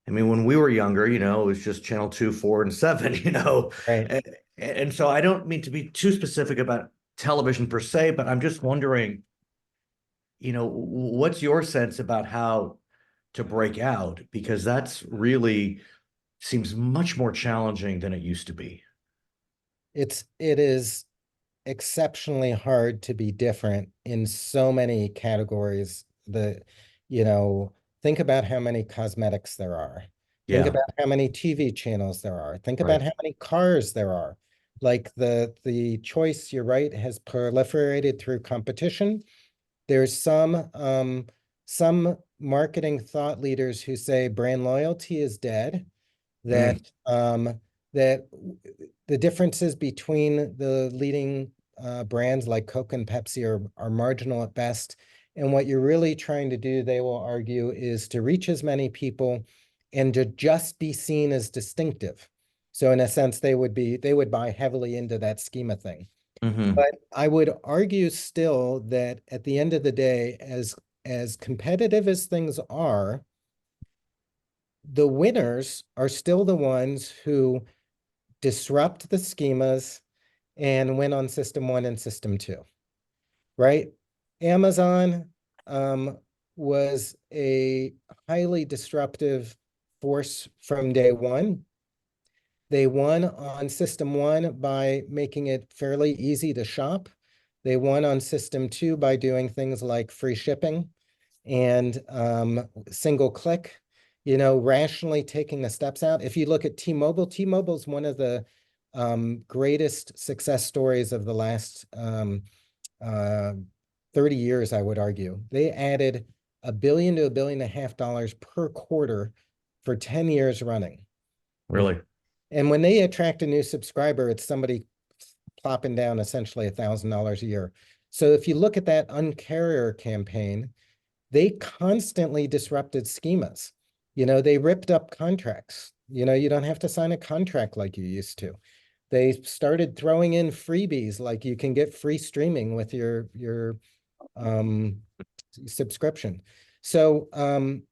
I mean, when we were younger, you know, it was just channel 2, 4, and 7, you know. Right. And so I don't mean to be too specific about television per se, but I'm just wondering, you know, what's your sense about how to break out? Because that's really seems much more challenging than it used to be. It is exceptionally hard to be different in so many categories. You know, think about how many cosmetics there are. Think Yeah, about how many TV channels there are. Think right. about how many cars there are. Like the choice, you're right, has proliferated through competition. There's some marketing thought leaders who say brand loyalty is dead, that that the differences between the leading brands like Coke and Pepsi are marginal at best. And what you're really trying to do, they will argue, is to reach as many people and to just be seen as distinctive. So in a sense, they would buy heavily into that schema thing. But I would argue still that at the end of the day, as competitive as things are, the winners are still the ones who disrupt the schemas and win on system 1 and system 2, right? Amazon was a highly disruptive force from day one. They won on system 1 by making it fairly easy to shop. They won on system 2 by doing things like free shipping and single click, you know, rationally taking the steps out. If you look at T-Mobile, T-Mobile's one of the greatest success stories of the last 30 years, I would argue. They added $1 billion to $1.5 billion per quarter for 10 years running. Really? And when they attract a new subscriber, it's somebody plopping down essentially $1,000 a year. So if you look at that Un-carrier campaign, they constantly disrupted schemas. You know, they ripped up contracts. You know, you don't have to sign a contract like you used to. They started throwing in freebies, like you can get free streaming with your subscription. So,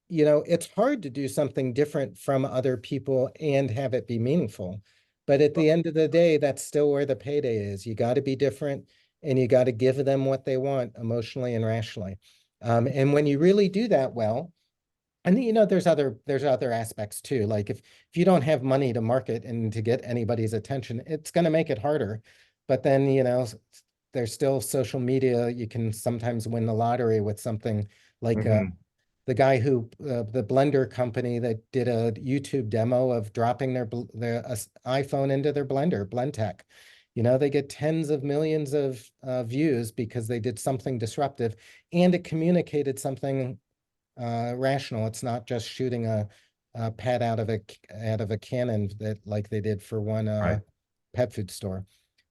you know, it's hard to do something different from other people and have it be meaningful. But at the end of the day, that's still where the payday is. You got to be different and you got to give them what they want emotionally and rationally. And when you really do that well, and you know, there's other aspects too. Like if you don't have money to market and to get anybody's attention, it's going to make it harder. But then, you know, there's still social media. You can sometimes win the lottery with something like the guy who the blender company that did a YouTube demo of dropping their iPhone into their blender, Blendtec. You know, they get tens of millions of views because they did something disruptive and it communicated something rational. It's not just shooting a pad out of a cannon that like they did for one pet food store.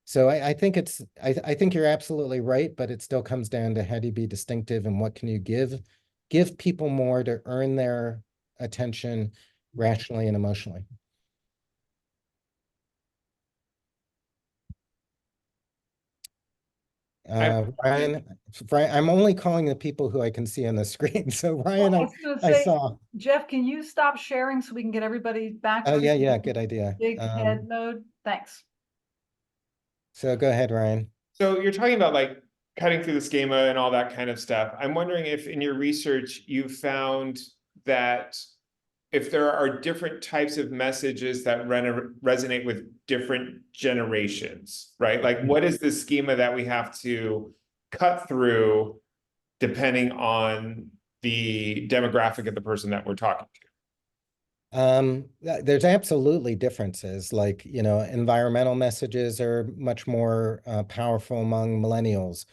So I think I think you're absolutely right, but it still comes down to how do you be distinctive and what can you give people more to earn their attention rationally and emotionally. Ryan, I'm only calling the people who I can see on the screen. So Ryan, Well, I was gonna I say, saw. Jeff, can you stop sharing so we can get everybody back? Oh, to yeah, good idea. Big head mode. Thanks. So go ahead, Ryan. So you're talking about like cutting through the schema and all that kind of stuff. I'm wondering if in your research you found that if there are different types of messages that resonate with different generations, right? Like what is the schema that we have to cut through depending on the demographic of the person that we're talking to? There's absolutely differences, like, environmental messages are much more powerful among millennials.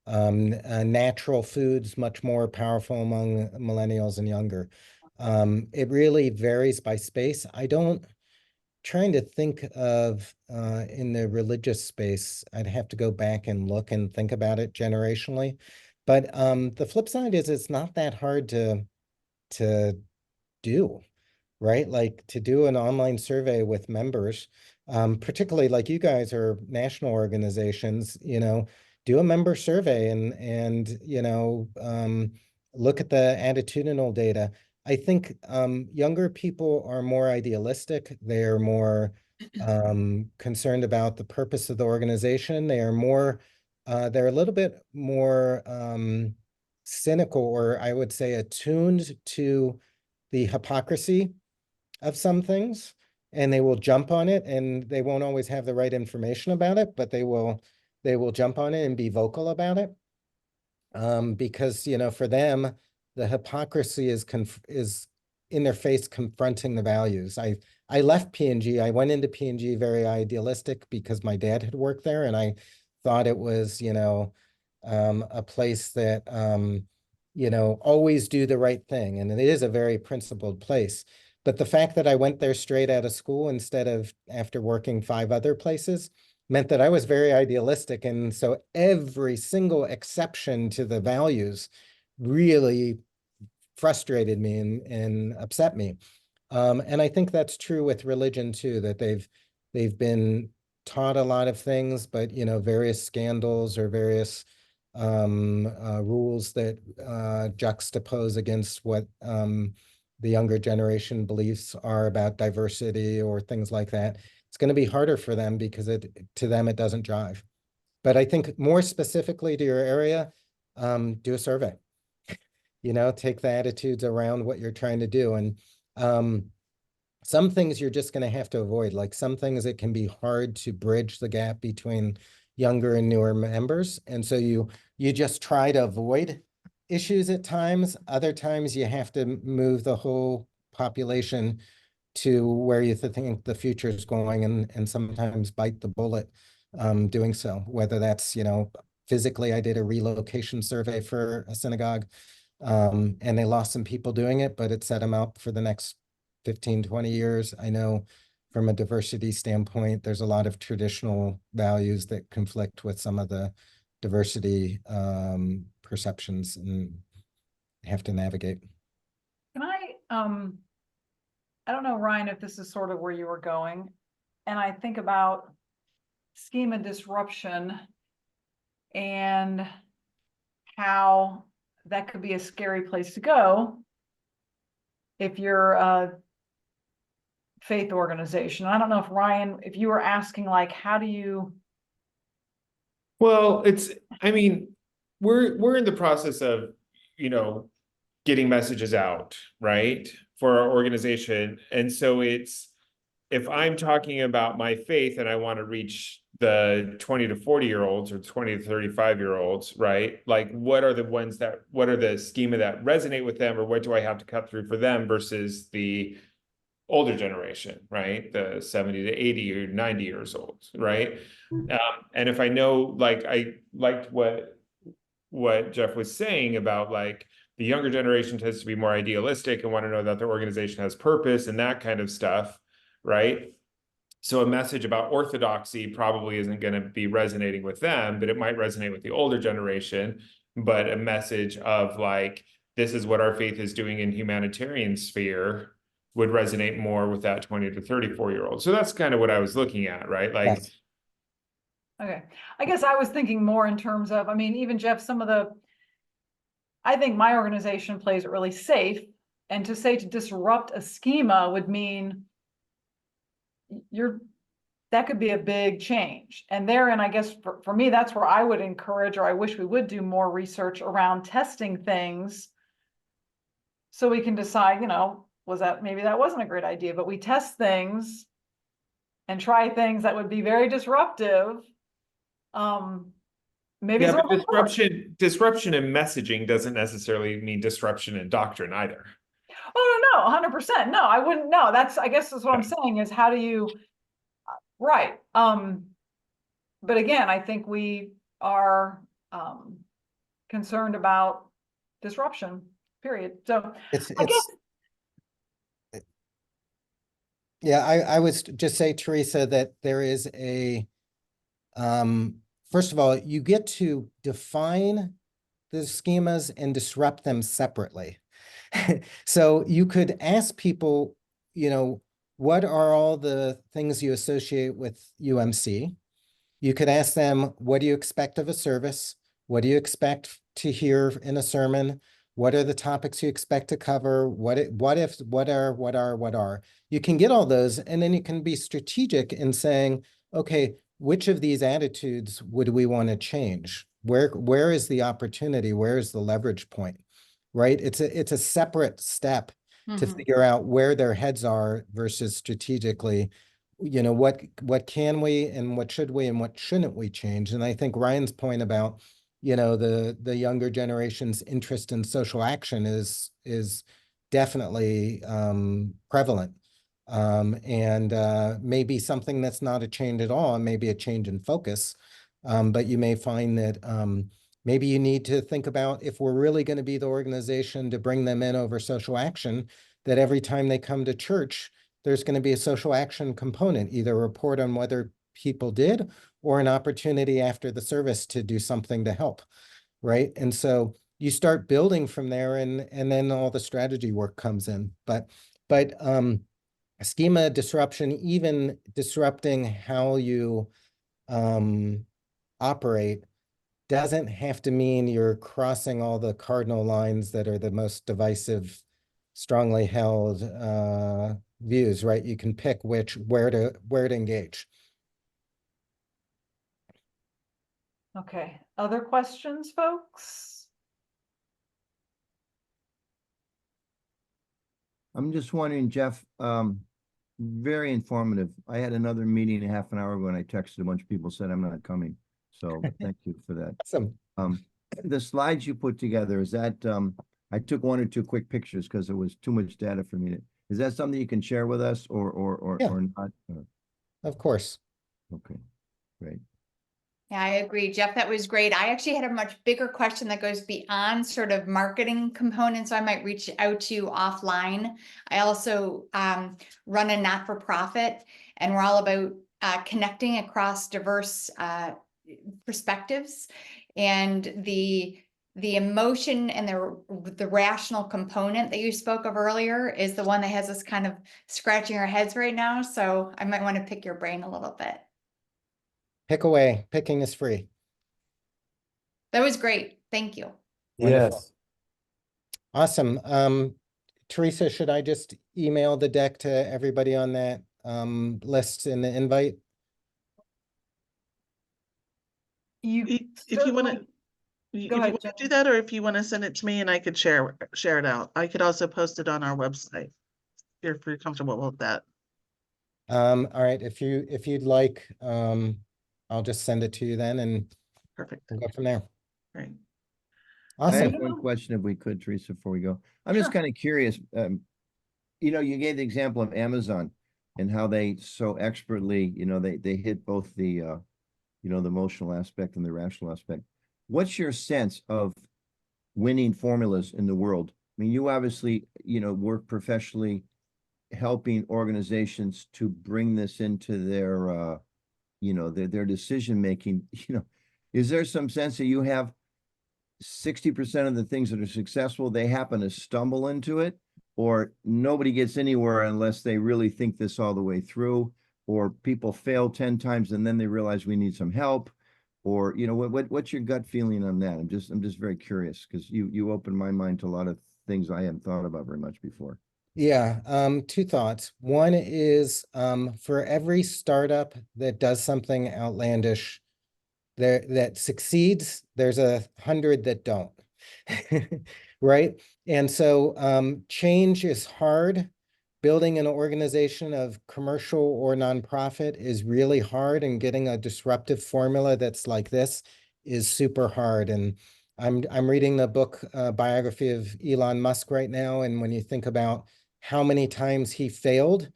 Natural foods, much more powerful among millennials and younger. It really varies by space. Trying to think of in the religious space, I'd have to go back and look and think about it generationally. But the flip side is it's not that hard to do, right? Like to do an online survey with members, particularly like you guys are national organizations, do a member survey and look at the attitudinal data. I think younger people are more idealistic. They're more concerned about the purpose of the organization. They're a little bit more cynical, or I would say attuned to the hypocrisy of some things, and they will jump on it, and they won't always have the right information about it, but they will jump on it and be vocal about it. Because, for them, the hypocrisy is in their face confronting the values. I left P&G. I went into P&G very idealistic because my dad had worked there, and I thought it was, a place that, always do the right thing. And it is a very principled place. But the fact that I went there straight out of school instead of after working 5 other places meant that I was very idealistic. And so every single exception to the values really frustrated me and upset me. And I think that's true with religion too, that they've been taught a lot of things, but various scandals or various rules that juxtapose against what the younger generation beliefs are about diversity or things like that. It's going to be harder for them because to them it doesn't jive. But I think more specifically to your area, do a survey. Take the attitudes around what you're trying to do. And some things you're just going to have to avoid. Like some things it can be hard to bridge the gap between younger and newer members. And so you just try to avoid issues at times. Other times you have to move the whole population to where you think the future is going, and sometimes bite the bullet doing so. Whether that's, physically, I did a relocation survey for a synagogue, and they lost some people doing it, but it set them up for the next 15, 20 years. I know from a diversity standpoint, there's a lot of traditional values that conflict with some of the diversity perceptions and have to navigate. Can I don't know, Ryan, if this is sort of where you were going, and I think about schema disruption and how that could be a scary place to go if you're a faith organization. I don't know if Ryan, if you were asking like, how do you? Well, we're in the process of, getting messages out, right, for our organization. And so if I'm talking about my faith and I want to reach the 20 to 40-year-olds or 20 to 35-year-olds, right? Like what are the schema that resonate with them, or what do I have to cut through for them versus the older generation, right? The 70 to 80 or 90 years old, right? And if I know, like, I liked what Jeff was saying about like the younger generation tends to be more idealistic and want to know that their organization has purpose and that kind of stuff, right? So a message about orthodoxy probably isn't going to be resonating with them, but it might resonate with the older generation. But a message of like, this is what our faith is doing in humanitarian sphere would resonate more with that 20 to 34-year-old. So that's kind of what I was looking at, right? Like, Yes. Okay, I guess I was thinking more in terms of, I mean, even Jeff, I think my organization plays it really safe. And to say to disrupt a schema would mean that could be a big change. And therein, I guess for me, that's where I would encourage, or I wish we would do more research around testing things. So we can decide, maybe that wasn't a great idea, but we test things and try things that would be very disruptive. Maybe yeah, some but of them work. disruption in messaging doesn't necessarily mean disruption in doctrine either. Oh, no, 100%. No, I wouldn't know. I guess that's what I'm saying is how do you, right. But again, I think we are concerned about disruption, period. So I guess, Yeah, I would just say, Teresa, that there is first of all, you get to define the schemas and disrupt them separately. So you could ask people, what are all the things you associate with UMC? You could ask them, what do you expect of a service? What do you expect to hear in a sermon? What are the topics you expect to cover? What are? You can get all those, and then you can be strategic in saying, okay, which of these attitudes would we want to change? Where is the opportunity? Where is the leverage point? Right? It's a separate step to figure out where their heads are versus strategically, what can we and what should we and what shouldn't we change? And I think Ryan's point about, the younger generation's interest in social action is definitely prevalent. And maybe something that's not a change at all, and maybe a change in focus. But you may find that maybe you need to think about, if we're really going to be the organization to bring them in over social action, that every time they come to church, there's going to be a social action component, either a report on whether people did or an opportunity after the service to do something to help, right? And so you start building from there, and then all the strategy work comes in. But schema disruption, even disrupting how you operate, doesn't have to mean you're crossing all the cardinal lines that are the most divisive, strongly held views, right? You can pick where to engage. okay. Other questions, folks? I'm just wondering, Jeff, very informative. I had another meeting a half an hour ago and I texted a bunch of people, said I'm not coming. So thank you for that. Awesome. The slides you put together, is that, I took one or two quick pictures because it was too much data for me. Is that something you can share with us or Yeah. not? Of course. Okay, great. Yeah, I agree, Jeff. That was great. I actually had a much bigger question that goes beyond sort of marketing components. So I might reach out to you offline. I also run a not-for-profit, and we're all about connecting across diverse perspectives. And the emotion and the rational component that you spoke of earlier is the one that has us kind of scratching our heads right now. So I might want to pick your brain a little bit. Pick away. Picking is free. That was great. Thank you. Wonderful. Yes. Awesome. Teresa, should I just email the deck to everybody on that list in the invite? If you want to, Go ahead, Jen. do that, or if you want to send it to me and I could share it out. I could also post it on our website if you're comfortable with that. All right. If you'd like, I'll just send it to you then, and Perfect. we'll go from there. Great. I have Awesome. one question if we could, Teresa, before we go. I'm just kind of curious. You gave the example of Amazon and how they so expertly, they hit both the, the emotional aspect and the rational aspect. What's your sense of winning formulas in the world? I mean, you obviously, work professionally helping organizations to bring this into their, their decision making. Is there some sense that you have 60% of the things that are successful, they happen to stumble into it, or nobody gets anywhere unless they really think this all the way through, or people fail 10 times and then they realize we need some help, or, you know, what's your gut feeling on that? I'm just very curious, because you opened my mind to a lot of things I hadn't thought about very much before. Yeah, two thoughts. One is for every startup that does something outlandish that succeeds, there's 100 that don't. Right? And so change is hard. Building an organization of commercial or nonprofit is really hard, and getting a disruptive formula that's like this is super hard. And I'm reading the book biography of Elon Musk right now, and when you think about how many times he failed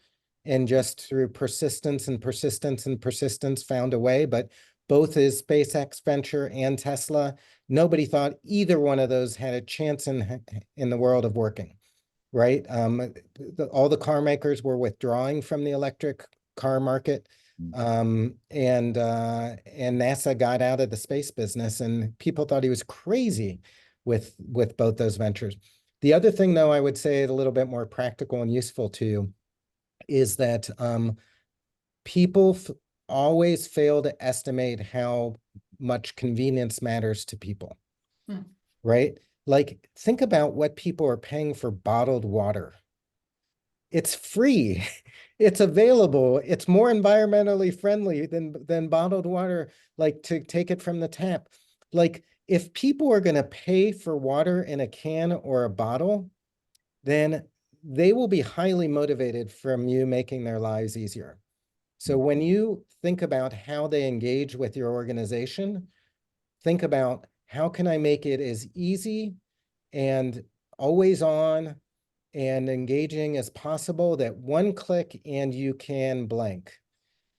and just through persistence and persistence and persistence found a way, but both his SpaceX venture and Tesla, nobody thought either one of those had a chance in the world of working, right? All the car makers were withdrawing from the electric car market, and NASA got out of the space business, and people thought he was crazy with both those ventures. The other thing, though, I would say a little bit more practical and useful to you is that people always fail to estimate how much convenience matters to people, right? Like, think about what people are paying for bottled water. It's free. It's available. It's more environmentally friendly than bottled water, like to take it from the tap. Like, if people are going to pay for water in a can or a bottle, then they will be highly motivated from you making their lives easier. So when you think about how they engage with your organization, think about, how can I make it as easy and always on and engaging as possible, that one click and you can blank.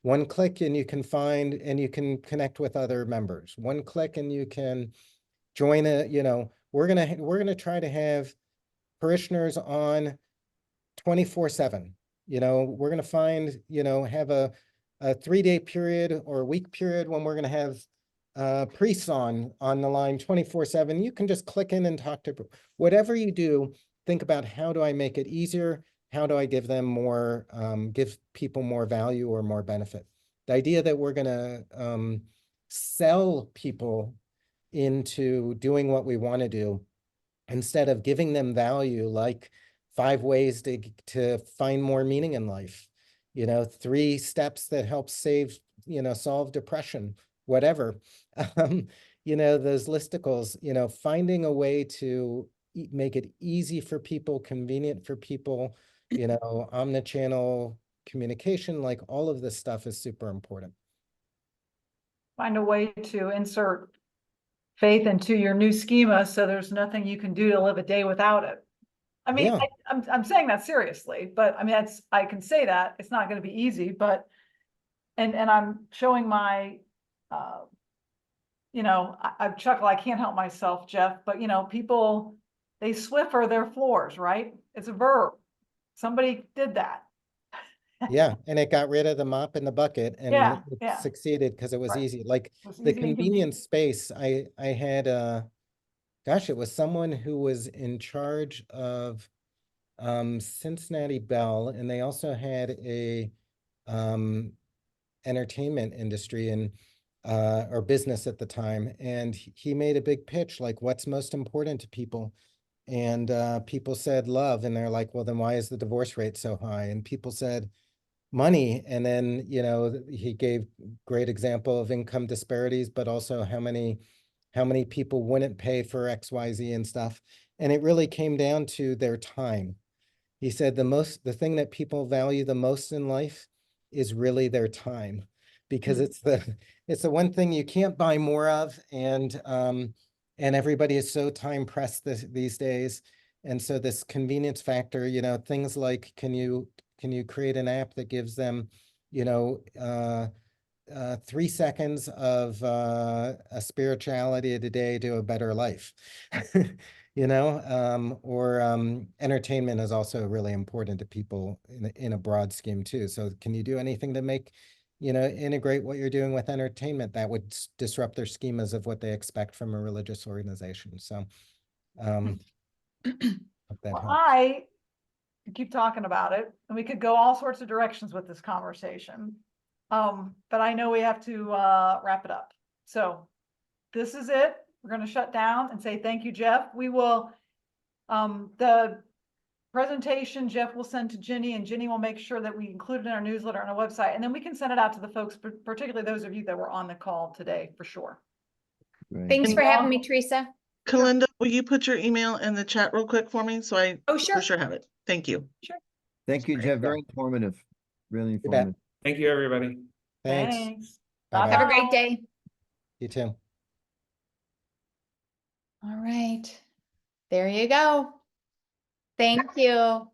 One click and you can find and you can connect with other members. One click and you can join a, you know, we're gonna try to have parishioners on 24/7. You know, we're gonna find, you know, have a 3-day period or a week period when we're gonna have priests on the line 24/7. You can just click in and talk to whatever you do. Think about, how do I make it easier? How do I give them more, give people more value or more benefit? The idea that we're gonna sell people into doing what we want to do, instead of giving them value, like 5 ways to find more meaning in life, you know, 3 steps that help save, you know, solve depression, whatever. You know, those listicles, you know, finding a way to make it easy for people, convenient for people, you know, omnichannel communication, like all of this stuff is super important. Find a way to insert faith into your new schema, so there's nothing you can do to live a day without it. I mean, Yeah. I'm saying that seriously, but I mean, I can say that it's not going to be easy, but, and I'm showing my, you know, I chuckle, I can't help myself, Jeff, but you know, people, they Swiffer their floors, right? It's a verb. Somebody did that. Yeah, and it got rid of the mop and the bucket, and Yeah, it yeah. succeeded because it was Right. easy. Like It was the easy and convenience space, I had gosh, it was someone who was in charge of Cincinnati Bell, and they also had a entertainment industry and or business at the time, and he made a big pitch, like, what's most important to people? And people said love, and they're like, well, then why is the divorce rate so high? And people said money, and then, you know, he gave great example of income disparities, but also how many people wouldn't pay for XYZ and stuff. And it really came down to their time. He said the thing that people value the most in life is really their time, because it's the one thing you can't buy more of, and everybody is so time pressed these days. And so this convenience factor, you know, things like, can you create an app that gives them, you know, 3 seconds of a spirituality a day to a better life, you know, or entertainment is also really important to people in a broad scheme too. So can you do anything to make integrate what you're doing with entertainment, that would disrupt their schemas of what they expect from a religious organization. So, hope that Well, helps. I keep talking about it, and we could go all sorts of directions with this conversation. But I know we have to wrap it up. So this is it. We're going to shut down and say thank you, Jeff. We will, the presentation Jeff will send to Jenny, and Jenny will make sure that we include it in our newsletter on our website, and then we can send it out to the folks, particularly those of you that were on the call today, for sure. Great. Thanks for Anyone? having me, Teresa. Kalinda, will you put your email in the chat real quick for me? So I Oh, for sure. sure have it. Thank you. Thank you, Jeff. Very informative. Really bet. informative. Thank you, everybody. Thanks. Bye-bye. Have a great day. You too. All right. There you go. Thank you.